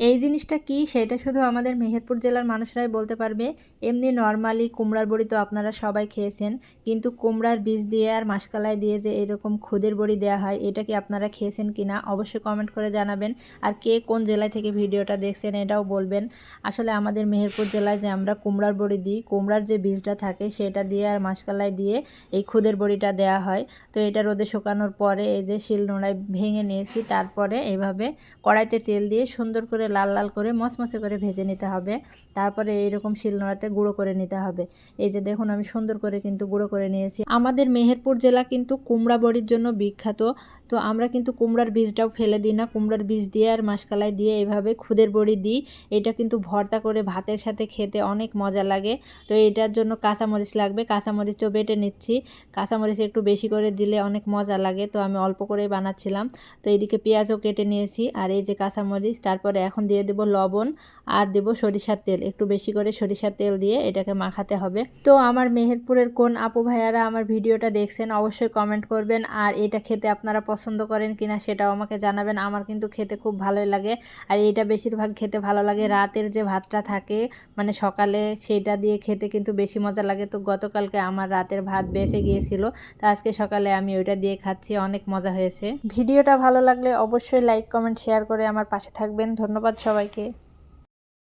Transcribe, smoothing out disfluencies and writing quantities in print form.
এই জিনিসটা কি সেটা শুধু আমাদের মেহেরপুর জেলার মানুষরাই বলতে পারবে। এমনি নর্মালি কুমড়ার বড়ি তো আপনারা সবাই খেয়েছেন, কিন্তু কুমড়ার বীজ দিয়ে আর মাসকলাই দিয়ে যে এরকম খুদের বড়ি দেওয়া হয়, এটা কি আপনারা খেয়েছেন কিনা অবশ্যই কমেন্ট করে জানাবেন। আর কে কোন জেলা থেকে ভিডিওটা দেখছেন এটাও বলবেন। আসলে আমাদের মেহেরপুর জেলায় যে আমরা কুমড়ার বড়ি দিই, কুমড়ার যে বীজটা থাকে সেটা দিয়ে আর মাসকলাই দিয়ে এই খুদের বড়িটা দেওয়া হয়। তো এটা রোদে শুকানোর পরে এই যে শিলনোড়ায় ভেঙে নিয়েছি, তারপরে এইভাবে কড়াইতে তেল দিয়ে সুন্দর করে লাল লাল করে মচমচে করে ভেজে নিতে হবে। তারপরে এইরকম শিলনোড়াতে গুঁড়ো করে নিতে হবে। এই যে দেখুন আমি সুন্দর করে কিন্তু গুঁড়ো করে নিয়েছি। আমাদের মেহেরপুর জেলা কিন্তু কুমড়া বড়ির জন্য বিখ্যাত। তো আমরা কিন্তু কুমড়ার বীজটাও ফেলে দিই না, কুমড়ার বীজ দিয়ে আর মাসকলাই দিয়ে এইভাবে খুদের বড়ি দিই। এটা কিন্তু ভর্তা করে ভাতের সাথে খেতে অনেক মজা লাগে। তো এটার জন্য কাঁচামরিচ লাগবে, কাঁচামরিচও বেটে নিচ্ছি। কাঁচামরিচ একটু বেশি করে দিলে অনেক মজা লাগে, তো আমি অল্প করেই বানাচ্ছিলাম। তো এইদিকে পেঁয়াজও কেটে নিয়েছি, আর এই যে কাঁচামরিচ। তারপরে এখন দিয়ে দেব লবণ আর দেব সরিষার তেল, একটু বেশি করে সরিষার তেল দিয়ে এটাকে মাখাতে হবে। তো আমার মেহেরপুরের কোন আপু ভাইয়ারা আমার ভিডিওটা দেখছেন অবশ্যই কমেন্ট করবেন, আর এটা খেতে আপনারা পছন্দ করেন কিনা সেটাও আমাকে জানাবেন। আমার কিন্তু খেতে খুব ভালোই লাগে, আর এটা বেশিরভাগ খেতে ভালো লাগে রাতের যে ভাতটা থাকে, মানে সকালে, সেটা দিয়ে খেতে কিন্তু বেশি মজা লাগে। তো গতকালকে আমার রাতের ভাত বেঁচে গিয়েছিল, তো আজকে সকালে আমি ওইটা দিয়ে খাচ্ছি, অনেক মজা হয়েছে। ভিডিওটা ভালো লাগলে অবশ্যই লাইক কমেন্ট শেয়ার করে আমার পাশে থাকবেন। ধন্যবাদ সবাইকে।